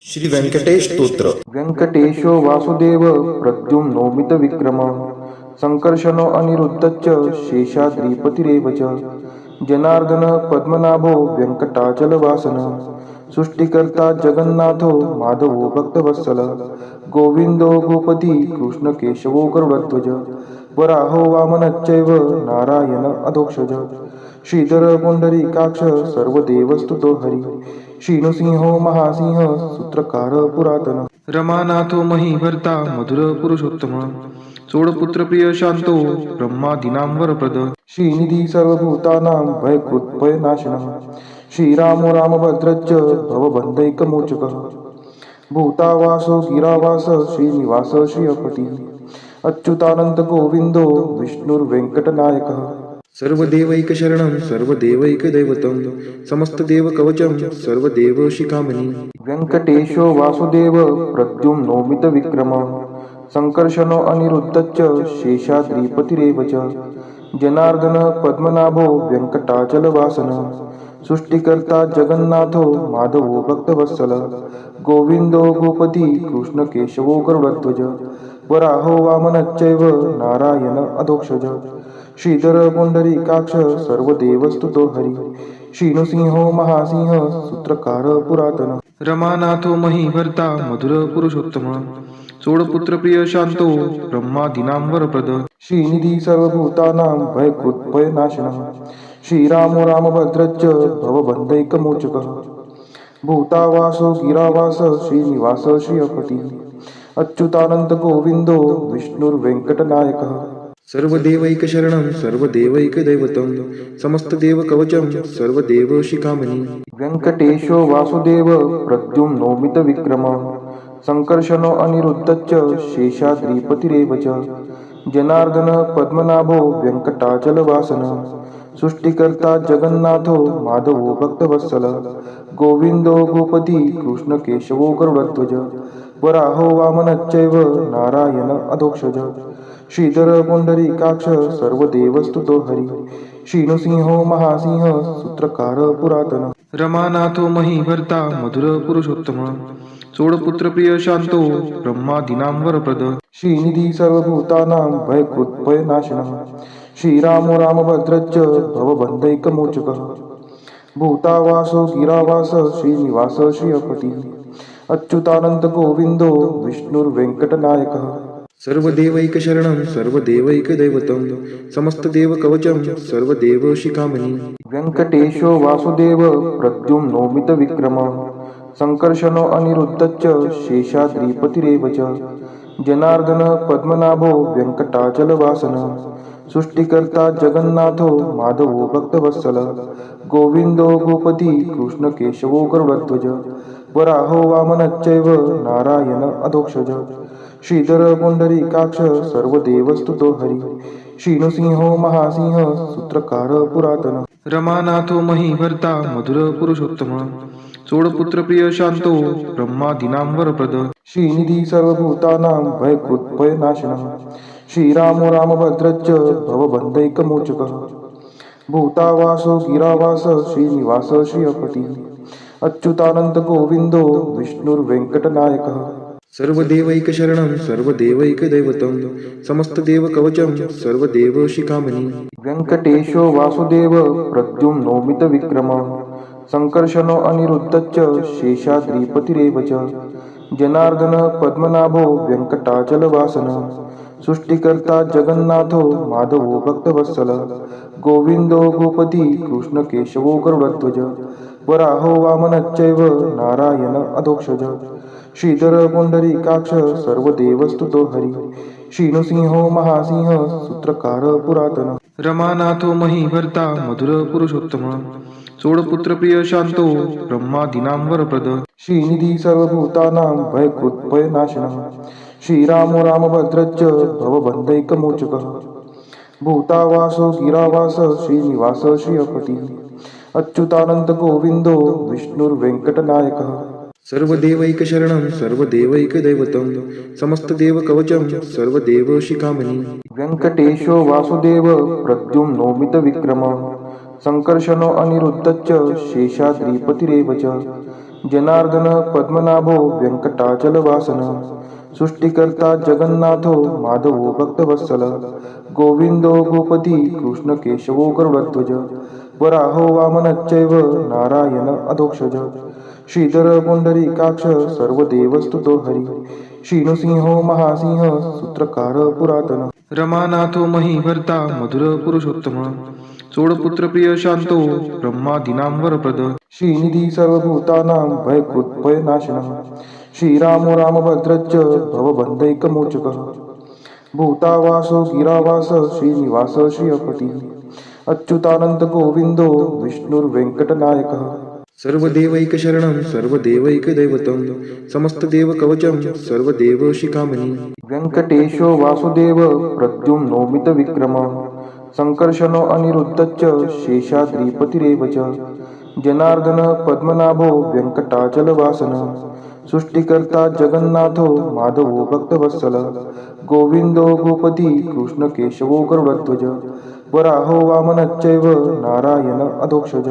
श्री व्यंकटेश स्तोत्र. व्यंकटेशो वासुदेव प्रद्युम्नोमित विक्रम संकर्षणो अनिरुद्धश्च शेषाद्रिपतिरेव च जनार्दन पद्मनाभो व्यंकटाचलवासन सृष्टिकर्ता जगन्नाथो माधवो भक्तवत्सल गोविंदो गोपती कृष्णकेशवो गरुडध्वज वराहो वामनश्चैव नारायण अधोक्षज श्रीधर पुंडरीकाक्ष सर्वदेवस्तुतो हरि श्रीनृसिंहो महासिंह सूत्रकार पुरातन रमानाथो महीभर्ता मधुर पुरुषोत्तम चोडपुत्र प्रिय शांतो ब्रह्मादीनां वरप्रद श्रीनिधी सर्वभूतानां भयकृत्भयनाशनः श्रीरामो रामभद्रश्च भवबन्धैकमोचकः भूतावासो गिरावास श्रीनिवास श्रियपतिः अच्युतानंद गोविंदो विष्णुर्वेंकटनायकः सर्वदेवैकशरणं सर्वदेवैकदैवतं समस्तदेवकवचं सर्वदेवशिखामणि व्यंकटेशो वासुदेव प्रद्युम्नोमित विक्रम संकर्षणो अनिरुद्धश्च शेषाद्रिपतिरेव च जनार्दन पद्मनाभो व्यंकटाचलवासन सृष्टिकर्ता जगन्नाथो माधवो भक्तवत्सल गोविंदो गोपती कृष्णकेशवो गरुडध्वज वराहो वामनश्चैव नारायण अधोक्षज श्रीधर पुंडरीकाक्ष सर्वदेवस्तुतो हरि श्रीनृसिंहो महासिंह सूत्रकार पुरातन रमानाथो महीभर्ता मधुर पुरुषोत्तम चोडपुत्र प्रिय शांतो ब्रह्मादीनां वरप्रद श्रीनिधी सर्वभूतानां भयकृत्भयनाशनः श्रीरामो रामभद्रश्च भवबन्धैकमोचकः भूतावासो गिरावास श्रीनिवास श्रियपतिः अच्युतानंद गोविंदो विष्णुर्वेंकटनायकः सर्वदेवैकशरणं सर्वदेवैकदैवतं समस्तदेवकवचं सर्वदेवशिखामणि व्यंकटेशो वासुदेव प्रद्युम्नोमित विक्रम संकर्षणो अनिरुद्धश्च शेषाद्रिपतिरेव च जनार्दन पद्मनाभो व्यंकटाचलवासन सृष्टिकर्ता जगन्नाथो माधवो भक्तवत्सल गोविंदो गोपती कृष्णकेशवो गरुडध्वज वराहो वामनश्चैव नारायण अधोक्षज श्रीधर पुंडरीकाक्ष सर्वदेवस्तुतो हरि श्रीनृसिंहो महासिंह सूत्रकार पुरातन रमानाथो महीभर्ता मधुर पुरुषोत्तम चोडपुत्र प्रिय शांतो ब्रह्मादीनां वरप्रद श्रीनिधी सर्वभूतानां भयकृत्भयनाशनः श्रीरामो रामभद्रश्च भवबन्धैकमोचकः भूतावासो गिरावास श्रीनिवास श्रियपतिः अच्युतानंद गोविंदो विष्णुर्वेंकटनायकः सर्वदेवैकशरणं सर्वदेवैकदैवतं समस्तदेवकवचं सर्वदेवशिखामणि व्यंकटेशो वासुदेव प्रद्युम्नोमित विक्रम संकर्षणो अनिरुद्धश्च शेषाद्रिपतिरेव च जनार्दन पद्मनाभो व्यंकटाचलवासन सृष्टिकर्ता जगन्नाथो माधवो भक्तवत्सल गोविंदो गोपती कृष्णकेशवो गरुडध्वज वराहो वामनश्चैव नारायण अधोक्षज श्रीधर पुंडरीकाक्ष सर्वदेवस्तुतो हरि श्रीनृसिंहो महासिंह सूत्रकार पुरातन रमानाथो महीभर्ता मधुर पुरुषोत्तम चोडपुत्र प्रिय शांतो ब्रह्मादीनां वरप्रद श्रीनिधी सर्वभूतानां भयकृत्भयनाशनः श्रीरामो रामभद्रश्च भवबन्धैकमोचकः भूतावासो गिरावास श्रीनिवास श्रियपतिः अच्युतानंद गोविंदो विष्णुर्वेंकटनायकः सर्वदेवैकशरणं सर्वदेवैकदैवतं समस्तदेवकवचं सर्वदेवशिखामणि व्यंकटेशो वासुदेव प्रद्युम्नोमित विक्रम संकर्षणो अनिरुद्धश्च शेषाद्रिपतिरेव च जनार्दन पद्मनाभो व्यंकटाचलवासन सृष्टिकर्ता जगन्नाथो माधवो भक्तवत्सल गोविंदो गोपती कृष्णकेशवो गरुडध्वज वराहो वामनश्चैव नारायण अधोक्षज श्रीधर पुंडरीकाक्ष सर्वदेवस्तुतो हरि श्रीनृसिंहो महासिंह सूत्रकार पुरातन रमानाथो महीभर्ता मधुर पुरुषोत्तम चोडपुत्र प्रिय शांतो ब्रह्मादीनां वरप्रद श्रीनिधी सर्वभूतानां भयकृत्भयनाशनः श्रीरामो रामभद्रश्च भवबन्धैकमोचकः भूतावासो गिरावास श्रीनिवास श्रियपतिः अच्युतानंद गोविंदो विष्णुर्वेंकटनायकः सर्वदेवैकशरणं सर्वदेवैकदैवतं समस्तदेवकवचं सर्वदेवशिखामणि व्यंकटेशो वासुदेव प्रद्युम्नोमित विक्रम संकर्षणो अनिरुद्धश्च शेषाद्रिपतिरेव च जनार्दन पद्मनाभो व्यंकटाचलवासन सृष्टिकर्ता जगन्नाथो माधवो भक्तवत्सल गोविंदो गोपती कृष्ण केशवो गरुडध्वज वराहो वामनश्चैव नारायण अधोक्षज श्रीधर पुंडरीकाक्ष सर्वदेवस्तुतो हरी श्रीनृसिंहो महासिंह सूत्रकार पुरातन रमानाथो महीभर्ता मधुर पुरुषोत्तम चोडपुत्र प्रिय शांतो ब्रह्मादीनां वरप्रद श्रीनिधी सर्वभूतानां भयकृत् भयनाशनः श्रीरामो रामभद्रश्च भवबन्धैकमोचकः भूतावासो गिरावास श्रीनिवास श्रियपति अच्युतानंत गोविंदो विष्णुर्वेंकटनायकः सर्वदेवैकशरणं सर्वदेवैकदैवतं समस्तदेवकवचं सर्वदेवशिखामणि व्यंकटेशो वासुदेव प्रद्युम्नोमितविक्रमः संकर्षणो अनिरुद्धश्च शेषाद्रिपतिरेव च जनार्दन पद्मनाभो व्यंकटाचलवासन सृष्टिकर्ता जगन्नाथो माधवो भक्तवत्सल गोविंदो गोपती कृष्ण केशवो गरुडध्वज वराहो वामनश्चैव नारायण अधोक्षज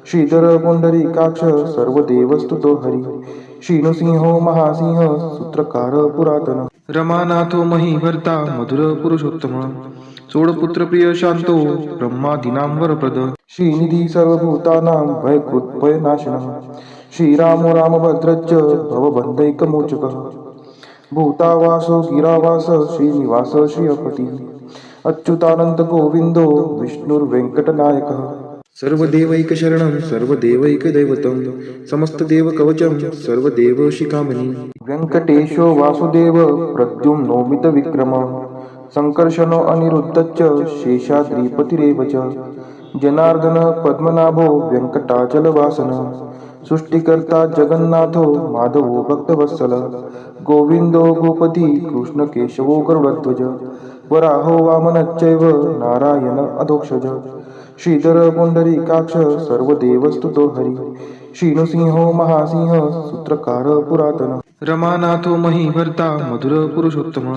श्रीधर पुंडरीकाक्ष सर्वदेवस्तुतो हरी श्रीनृसिंहो महासिंह सूत्रकार पुरातन रमानाथो महीभर्ता मधुर पुरुषोत्तम चोडपुत्र प्रिय शांतो ब्रह्मादीनां वरप्रद श्रीनिधी सर्वभूतानां भयकृत् भयनाशनः श्रीरामो रामभद्रश्च भवबन्धैकमोचकः भूतावासो गिरावास श्रीनिवास श्रियपति अच्युतानंत गोविंदो विष्णुर्वेंकटनायकः सर्वदेवैकशरणं सर्वदेवैकदैवतं समस्तदेवकवचं सर्वदेवशिखामणि व्यंकटेशो वासुदेव प्रद्युम्नोमितविक्रमः संकर्षणो अनिरुद्धश्च शेषाद्रिपतिरेव च जनार्दन पद्मनाभो व्यंकटाचलवासन सृष्टिकर्ता जगन्नाथो माधवो भक्तवत्सल गोविंदो गोपती कृष्ण केशवो गरुडध्वज वराहो वामनश्चैव नारायण अधोक्षज श्रीधर पुंडरीकाक्ष सर्वदेवस्तुतो हरी श्रीनृसिंहो महासिंह सूत्रकार पुरातन रमानाथो महीभर्ता मधुर पुरुषोत्तम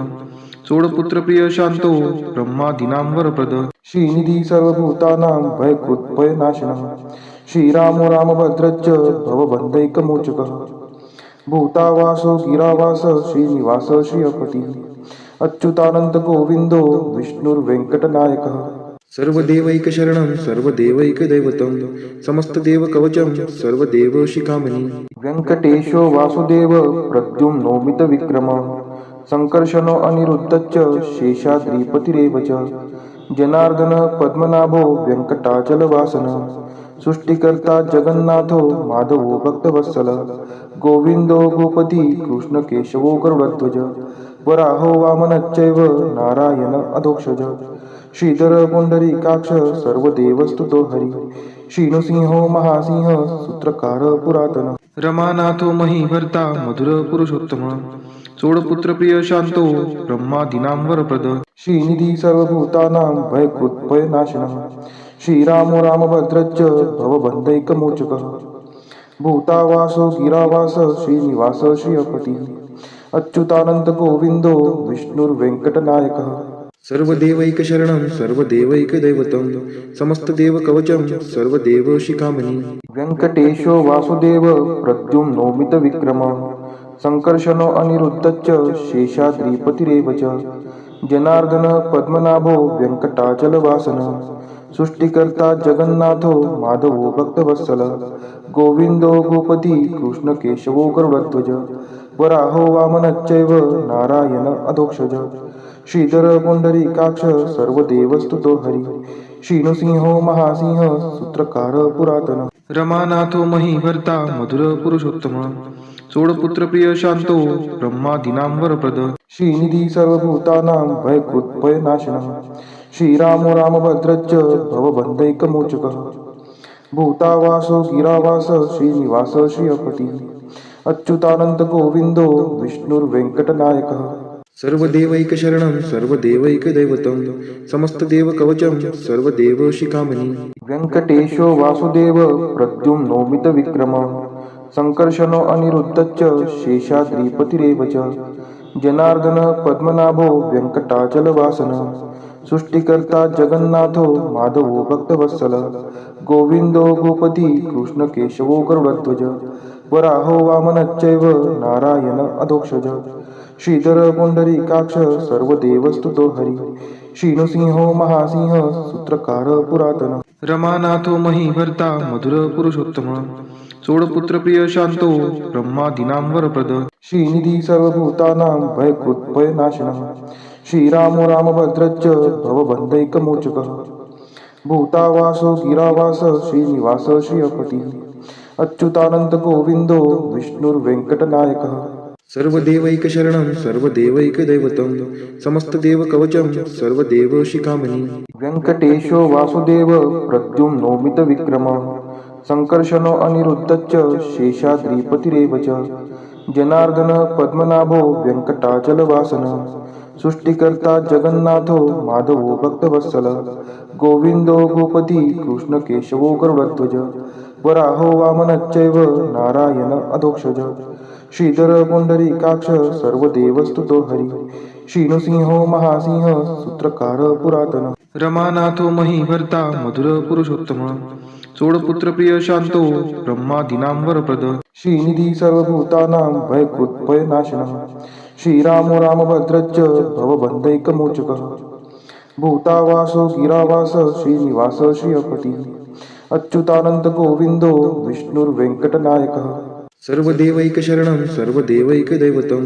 चोडपुत्र प्रिय शांतो ब्रह्मादीनां वरप्रद श्रीनिधी सर्वभूतानां भयकृत् भयनाशनः श्रीरामो रामभद्रश्च भवबन्धैकमोचकः भूतावासो गिरावास श्रीनिवास श्रियपति अच्युतानंत गोविंदो विष्णुर्वेंकटनायकः सर्वदेवैकशरणं सर्वदेवैकदैवतं समस्तदेवकवचं सर्वदेवशिखामणि व्यंकटेशो वासुदेव प्रद्युम्नोमितविक्रमः संकर्षणो अनिरुद्धश्च शेषाद्रिपतिरेव च जनार्दन पद्मनाभो व्यंकटाचलवासन सृष्टिकर्ता जगन्नाथो माधवो भक्तवत्सल गोविंदो गोपती कृष्ण केशवो गरुडध्वज वराहो वामनश्चैव नारायण अधोक्षज श्रीधर पुंडरीकाक्ष सर्वदेवस्तुतो हरी श्रीनृसिंहो महासिंह सूत्रकार पुरातन रमानाथो महीभर्ता मधुर पुरुषोत्तम चोडपुत्र प्रिय शांतो ब्रह्मादीनां वरप्रद श्रीनिधी सर्वभूतानां भयकृत् भयनाशनः श्रीरामो रामभद्रश्च भवबन्धैकमोचकः भूतावासो गिरावास श्रीनिवास श्रियपति अच्युतानंत गोविंदो विष्णुर्वेंकटनायकः सर्वदेवैकशरणं सर्वदेवैकदैवतं समस्तदेवकवचं सर्वदेवशिखामणि व्यंकटेशो वासुदेव प्रद्युम्नोमितविक्रमः संकर्षणो अनिरुद्धश्च शेषाद्रिपतिरेव च जनार्दन पद्मनाभो व्यंकटाचलवासन सृष्टिकर्ता जगन्नाथो माधवो भक्तवत्सल गोविंदो गोपती कृष्ण केशवो गरुडध्वज वराहो वामनश्चैव नारायण अधोक्षज श्रीधर पुंडरीकाक्ष सर्वदेवस्तुतो हरी श्रीनृसिंहो महासिंह सूत्रकार पुरातन रमानाथो महीभर्ता मधुर पुरुषोत्तम चोडपुत्र प्रिय शांतो ब्रह्मादीनां वरप्रद श्रीनिधी सर्वभूतानां भयकृत् भयनाशनः श्रीरामो रामभद्रश्च भवबन्धैकमोचकः भूतावासो गिरावास श्रीनिवास श्रियपति अच्युतानंत गोविंदो विष्णुर्वेंकटनायकः सर्वदेवैकशरणं सर्वदेवैकदैवतं समस्तदेवकवचं सर्वदेवशिखामणि व्यंकटेशो वासुदेव प्रद्युम्नोमितविक्रमः संकर्षणो अनिरुद्धश्च शेषाद्रिपतिरेव च जनार्दन पद्मनाभो व्यंकटाचलवासन सृष्टिकर्ता जगन्नाथो माधवो भक्तवत्सल गोविंदो गोपती कृष्ण केशवो गरुडध्वज वराहो वामनश्चैव नारायण अधोक्षज श्रीधर पुंडरीकाक्ष सर्वदेवस्तुतो हरी श्रीनृसिंहो महासिंह सूत्रकार पुरातन रमानाथो महीभर्ता मधुर पुरुषोत्तम सोडपुत्र प्रिय शांतो ब्रह्मादीनां वरप्रद श्रीनिधी सर्वभूतानां भयकृत्भयनाशनः श्रीरामो रामभद्रश्च भवबन्धैकमोचकः भूतावासो गिरावास श्रीनिवास श्रियपतिः अच्युतानंद गोविंदो विष्णुर्वेंकटनायकः सर्वदेवैकशरणं सर्वदेवैकदैवतं समस्तदेवकवचं सर्वदेवशिखामणि व्यङ्कटेशो वासुदेव प्रद्युम्नोमितविक्रमः संकर्षणो अनिरुद्धश्च शेषाद्रिपतिरेव च जनार्दन पद्मनाभो वेङ्कटाचलवासनः सृष्टिकर्ता जगन्नाथो माधवो भक्तवत्सल गोविंदो गोपती कृष्णकेशवो गरुडध्वज वराहो वामनश्चैव नारायण अधोक्षज श्रीधर पुंडरीकाक्ष सर्वदेवस्तुतो हरी श्रीनृसिंहो महासिंह सूत्रकार पुरातन रमानाथो महीभर्ता मधुर पुरुषोत्तम सोडपुत्र प्रिय शांतो ब्रह्मादीनां वरप्रद श्रीनिधी सर्वभूतानां भयकृत्भयनाशनः श्रीरामो रामभद्रश्च भवबन्धैकमोचकः भूतावासो गिरावास श्रीनिवास श्रियपतिः अच्युतानंद गोविंदो विष्णुर्वेंकटनायकः सर्वदेवैकशरणं सर्वदेवैकदैवतं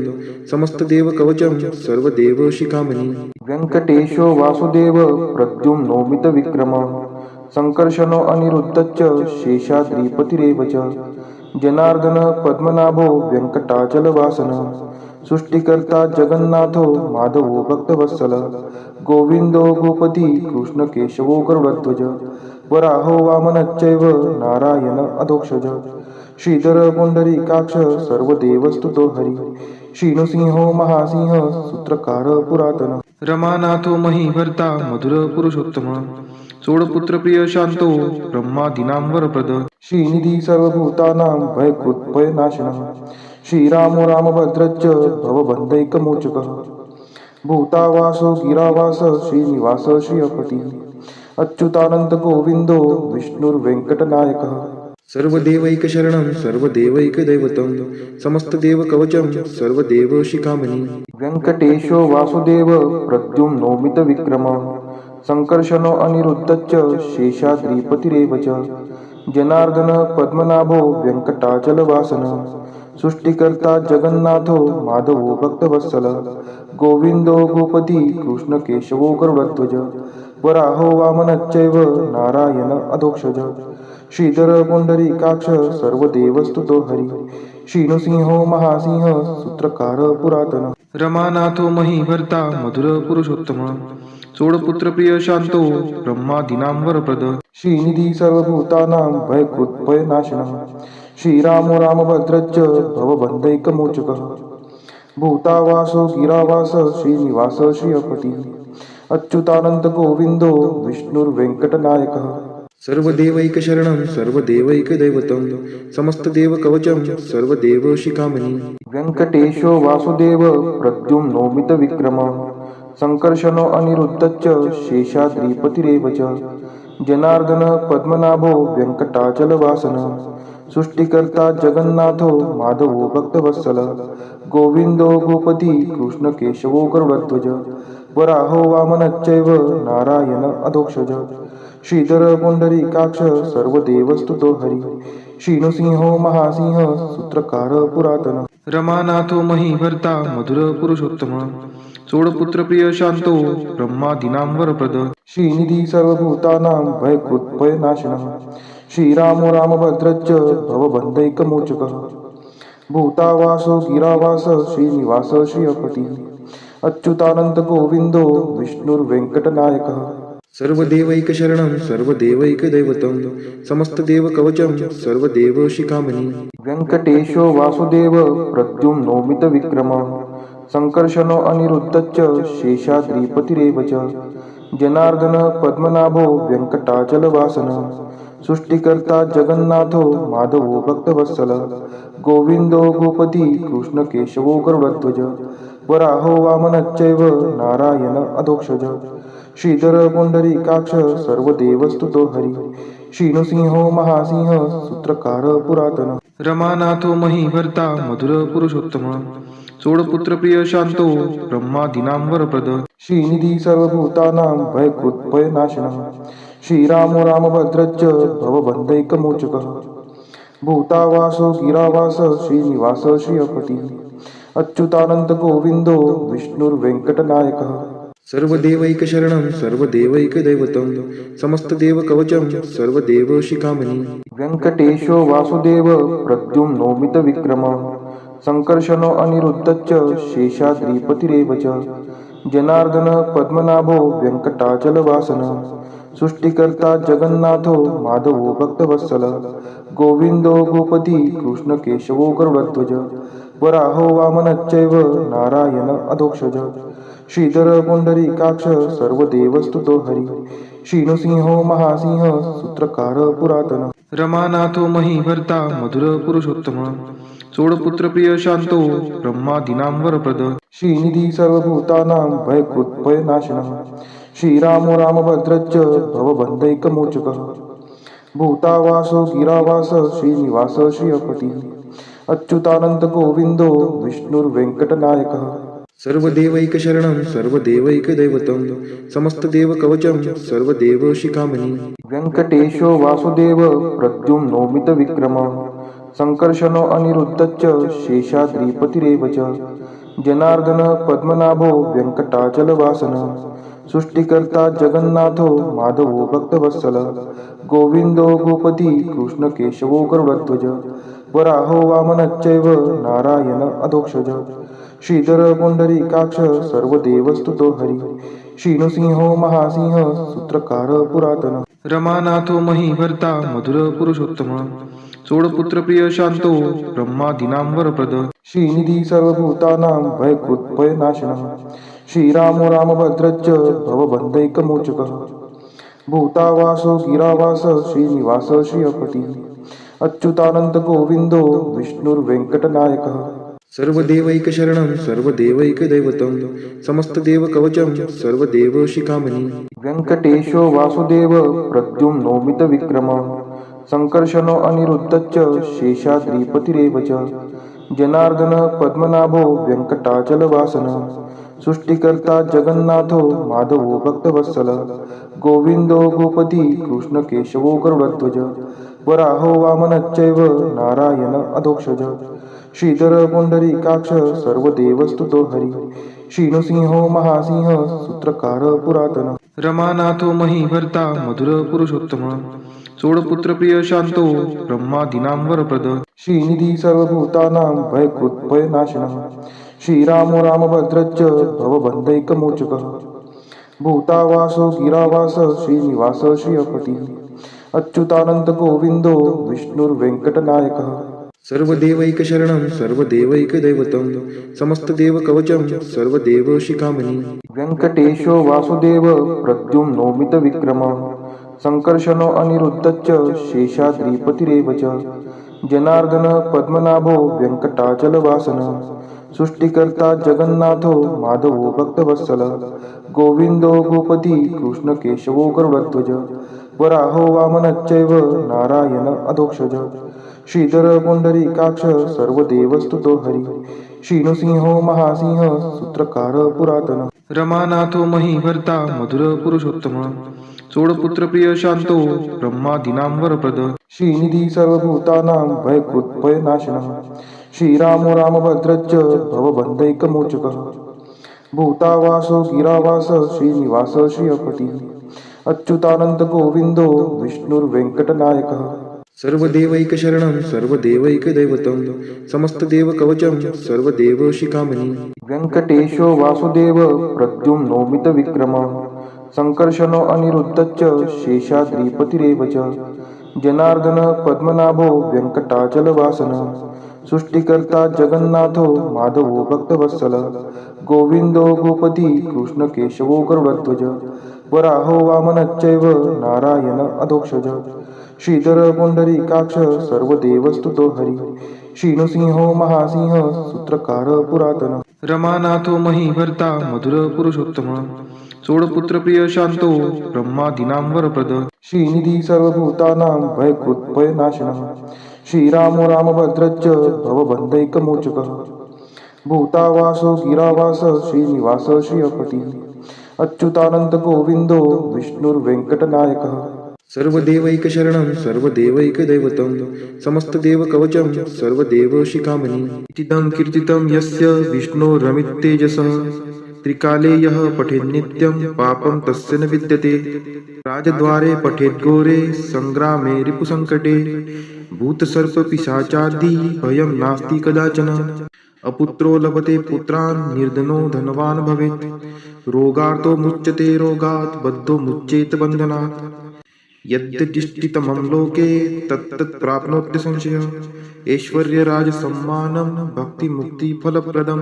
समस्तदेवकवचं सर्वदेवशिखामणि व्यङ्कटेशो वासुदेव प्रद्युम्नोमितविक्रमः संकर्षणो अनिरुद्धश्च शेषाद्रिपतिरेव च जनार्दन पद्मनाभो वेङ्कटाचलवासनः सृष्टिकर्ता जगन्नाथो माधवो भक्तवत्सल गोविंदो गोपती कृष्णकेशवो गरुडध्वज वराहो वामनश्चैव नारायण अधोक्षज श्रीधर पुंडरीकाक्ष सर्वदेवस्तुतो हरी श्रीनृसिंहो महासिंह सूत्रकार पुरातन रमानाथो महीभर्ता मधुर पुरुषोत्तम सोडपुत्र प्रिय शांतो ब्रह्मादीनां वरप्रद श्रीनिधी सर्वभूतानां भयकृत्भयनाशनः श्रीरामो रामभद्रश्च भवबन्धैकमोचकः भूतावासो गिरावास श्रीनिवास श्रियपतिः अच्युतानंद गोविंदो विष्णुर्वेंकटनायकः सर्वदेवैकशरणं सर्वदेवैकदैवतं समस्तदेवकवचं सर्वदेवशिखामणि व्यङ्कटेशो वासुदेव प्रद्युम्नोमितविक्रमः संकर्षणो अनिरुद्धश्च शेषाद्रिपतिरेव च जनार्दन पद्मनाभो वेङ्कटाचलवासनः सृष्टिकर्ता जगन्नाथो माधवो भक्तवत्सल गोविंदो गोपती कृष्णकेशवो गरुडध्वज वराहो वामनश्चैव नारायण अधोक्षज श्रीधर पुंडरीकाक्ष सर्वदेवस्तुतो हरी श्रीनृसिंहो महासिंह सूत्रकार पुरातन रमानाथो महीभर्ता मधुर पुरुषोत्तम सोडपुत्र प्रिय शांतो ब्रह्मादीनां वरप्रद श्रीनिधी सर्वभूतानां भयकृत्भयनाशनः श्रीरामो रामभद्रश्च भवबन्धैकमोचकः भूतावासो गिरावास श्रीनिवास श्रियपतिः अच्युतानंद गोविंदो विष्णुर्वेंकटनायकः सर्वदेवैकशरणं सर्वदेवैकदैवतं समस्तदेवकवचं सर्वदेवशिखामणि व्यङ्कटेशो वासुदेव प्रद्युम्नोमितविक्रमः संकर्षणो अनिरुद्धश्च शेषाद्रिपतिरेव च जनार्दन पद्मनाभो वेङ्कटाचलवासनः सृष्टिकर्ता जगन्नाथो माधवो भक्तवत्सल गोविंदो गोपती कृष्णकेशवो गरुडध्वज वराहो वामनश्चैव नारायण अधोक्षज श्रीधर पुंडरीकाक्ष सर्वदेवस्तुतो हरी श्रीनृसिंहो महासिंह सूत्रकार पुरातन रमानाथो महीभर्ता मधुर पुरुषोत्तम सोडपुत्र प्रिय शांतो ब्रह्मादीनां वरप्रद श्रीनिधी सर्वभूतानां भयकृत्भयनाशनः श्रीरामो रामभद्रश्च भवबन्धैकमोचकः भूतावासो गिरावास श्रीनिवास श्रियपतिः अच्युतानंद गोविंदो विष्णुर्वेंकटनायकः सर्वदेवैकशरणं सर्वदेवैकदैवतं समस्तदेवकवचं सर्वदेवशिखामणि व्यङ्कटेशो वासुदेव प्रद्युम्नोमितविक्रमः संकर्षणो अनिरुद्धश्च शेषाद्रिपतिरेव च जनार्दन पद्मनाभो वेङ्कटाचलवासनः सृष्टिकर्ता जगन्नाथो माधवो भक्तवत्सल गोविंदो गोपती कृष्णकेशवो गरुडध्वज वराहो वामनश्चैव नारायण अधोक्षज श्रीधर पुंडरीकाक्ष सर्वदेवस्तुतो हरी श्रीनृसिंहो महासिंह सूत्रकार पुरातन रमानाथो महीभर्ता मधुर पुरुषोत्तम सोडपुत्र प्रिय शांतो ब्रह्मादीनां वरप्रद श्रीनिधी सर्वभूतानां भयकृत्भयनाशनः श्रीरामो रामभद्रश्च भवबन्धैकमोचकः भूतावासो गिरावास श्रीनिवास श्रियपती अच्युतानंद गोविंदो विष्णुर्वेंकटनायकः सर्वदेवैकशरणं सर्वदेवैकदैवतं समस्तदेवकवचं सर्वदेवशिखामणि व्यंकटेशो वासुदेव प्रद्युम्नो मितविक्रमः संकर्षणो अनिरुद्धश्च शेषाद्रिपतिरेव च जनार्दन पद्मनाभो व्यंकटाचलवासनः सृष्टिकर्ता जगन्नाथो माधवो भक्तवत्सल गोविंदो गोपती कृष्णकेशवो गरुडध्वज वराहो वामनश्चैव नारायण अधोक्षज श्रीधर पुंडरीकाक्ष सर्वदेवस्तुतो हरि श्रीनृसिंहो महासिंह सूत्रकार पुरातन रमानाथो महीभर्ता मधुर पुरुषोत्तम सोडपुत्र प्रिय शांतो ब्रह्मादीनां वरप्रद श्रीनिधी सर्वभूतानां भयकृत्भयनाशनः श्रीरामो रामभद्रश्च भवबन्धैकमोचकः भूतावासो गिरावास श्रीनिवास श्रियपती अच्युतानंद गोविंदो विष्णुर्वेंकटनायकः सर्वदेवैकशरणं सर्वदेवैकदैवतं समस्तदेवकवचं सर्वदेवशिखामणि व्यंकटेशो वासुदेव प्रद्युम्नो मितविक्रमः संकर्षणो अनिरुद्धश्च शेषाद्रिपतिरेव च जनार्दन पद्मनाभो व्यंकटाचलवासनः सृष्टिकर्ता जगन्नाथो माधवो भक्तवत्सल गोविंदो गोपती कृष्णकेशवो गरुडध्वज वराहो वामनश्चैव नारायण अधोक्षज श्रीधर पुंडरीकाक्ष सर्वदेवस्तुतो हरि श्रीनृसिंहो महासिंह सूत्रकार पुरातन रमानाथो महीभर्ता मधुर पुरुषोत्तम सोडपुत्र प्रिय शांतो ब्रह्मादीनां वरप्रद श्रीनिधी सर्वभूतानां भयकृत्भयनाशनः श्रीरामो रामभद्रश्च भवबन्धैकमोचकः भूतावासो गिरावास श्रीनिवास श्रियपती अच्युतानंद गोविंदो विष्णुर्वेंकटनायकः सर्वदेवैकशरणं सर्वदेवैकदैवतं समस्तदेवकवचं सर्वदेवशिखामणि व्यंकटेशो वासुदेव प्रद्युम्नो मितविक्रमः संकर्षणो अनिरुद्धश्च शेषाद्रिपतिरेव च जनार्दन पद्मनाभो व्यंकटाचलवासनः सृष्टिकर्ता जगन्नाथो माधवो भक्तवत्सल गोविंदो गोपती कृष्णकेशवो गरुडध्वज वराहो वामनश्चैव नारायण अधोक्षज श्रीधर पुंडरीकाक्ष सर्वदेवस्तुतो हरि श्रीनृसिंहो महासिंह सूत्रकार पुरातन रमानाथो महीभर्ता मधुर पुरुषोत्तम सोडपुत्र प्रिय शांतो ब्रह्मादीनां वरप्रद श्रीनिधी सर्वभूतानां भयकृत्भयनाशनः श्रीरामो रामभद्रश्च भवबन्धैकमोचकः भूतावासो गिरावास श्रीनिवास श्रियपती अच्युतानंद गोविंदो विष्णुर्वेंकटनायकः सर्वदेवैकशरणं सर्वदेवैकदैवतं समस्तदेवकवचं सर्वदेवशिखामणि व्यंकटेशो वासुदेव प्रद्युम्नो मितविक्रमः संकर्षणो अनिरुद्धश्च शेषाद्रिपतिरेव च जनार्दन पद्मनाभो व्यंकटाचलवासनः सृष्टिकर्ता जगन्नाथो माधवो भक्तवत्सल गोविंदो गोपती कृष्णकेशवो गरुडध्वज वराहो वामनश्चैव नारायण अधोक्षज श्रीधर पुंडरीकाक्ष सर्वदेवस्तुतो हरि श्रीनृसिंहो महासिंह सूत्रकार पुरातन रमानाथो महीभर्ता मधुर पुरुषोत्तम सोडपुत्र प्रिय शांतो ब्रह्मादीनां वरप्रद श्रीनिधी सर्वभूतानां भयकृत्भयनाशनः श्रीरामो रामभद्रश्च भवबन्धैकमोचकः भूतावासो गिरावास श्रीनिवास श्रियपती अच्युतानंद गोविंदो विष्णुर्वेंकटनायकः सर्वदेवैकशरणं सर्वदेवैकदैवतं समस्तदेवकवचं सर्वदेवशिखामणि व्यंकटेशो वासुदेव प्रद्युम्नो मितविक्रमः संकर्षणो अनिरुद्धश्च शेषाद्रिपतिरेव च जनार्दन पद्मनाभो व्यंकटाचलवासनः सृष्टिकर्ता जगन्नाथो माधवो भक्तवत्सल गोविंदो गोपती कृष्णकेशवो गरुडध्वज वराहो वामनश्चैव नारायण अधोक्षज श्रीधर पुंडरीकाक्ष सर्वदेवस्तुतो हरि श्रीनृसिंहो महासिंह सूत्रकार पुरातन रमानाथो महीभर्ता मधुर पुरुषोत्तम सोडपुत्र प्रिय शांतो ब्रह्मादीनां वरप्रद श्रीनिधी सर्वभूतानां भयकृत्भयनाशनः श्रीरामो रामभद्रश्च भवबन्धैकमोचकः भूतावासो गिरावास श्रीनिवास श्रियपती अच्युतानंद गोविंदो विष्णुर्वेंकटनायकः सर्वदेवैकशरणं सर्वदेवैकदैवतं समस्तदेवकवचं सर्वदेवशिखामणि इतिदं कीर्तितं यस्य विष्णोरमिततेजसः त्रिकाले यः पठेन्नित्यं पापं तस्य न विद्यते राजद्वारे पठेद्घोरे सङ्ग्रामे रिपुसङ्कटे भूतसर्पपिशाचादि भयं नास्ति कदाचन अपुत्रो लभते पुत्रान् निर्धनो धनवान् भवेत् रोगार्तो मुच्यते रोगात् बद्धो मुच्येत बन्धनात् यद्यदिष्टितमं लोके तत्तत् प्राप्नोति संशयः ऐश्वर्यराजसम्मानं भक्तिमुक्तिफलप्रदं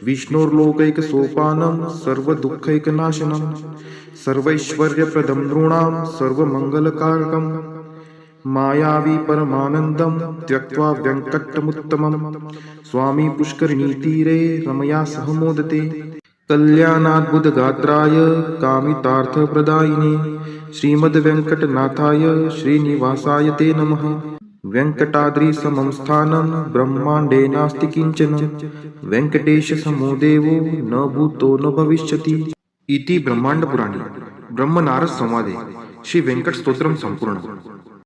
विष्णोर्लोकैकसोपानं सर्वदुःखैकनाशनं सर्वैश्वर्यप्रदं नृणां सर्वमङ्गलकारकं मायावी परमानन्दं त्यक्त्वा व्यङ्कटमुत्तमं स्वामी पुष्करिणीतीरे रमया सह मोदते कल्याणाद्भुतगात्राय कामितार्थप्रदायिने श्रीमद्वेङ्कटनाथाय श्रीनिवासाय ते नमः वेङ्कटाद्रिसमं स्थानं ब्रह्माण्डे नास्ति किञ्चन वेङ्कटेशसमो देवो न भूतो न भविष्यति इति ब्रह्माण्डपुराणे ब्रह्मनारद संवादे श्री वेंकट स्तोत्रम संपूर्ण।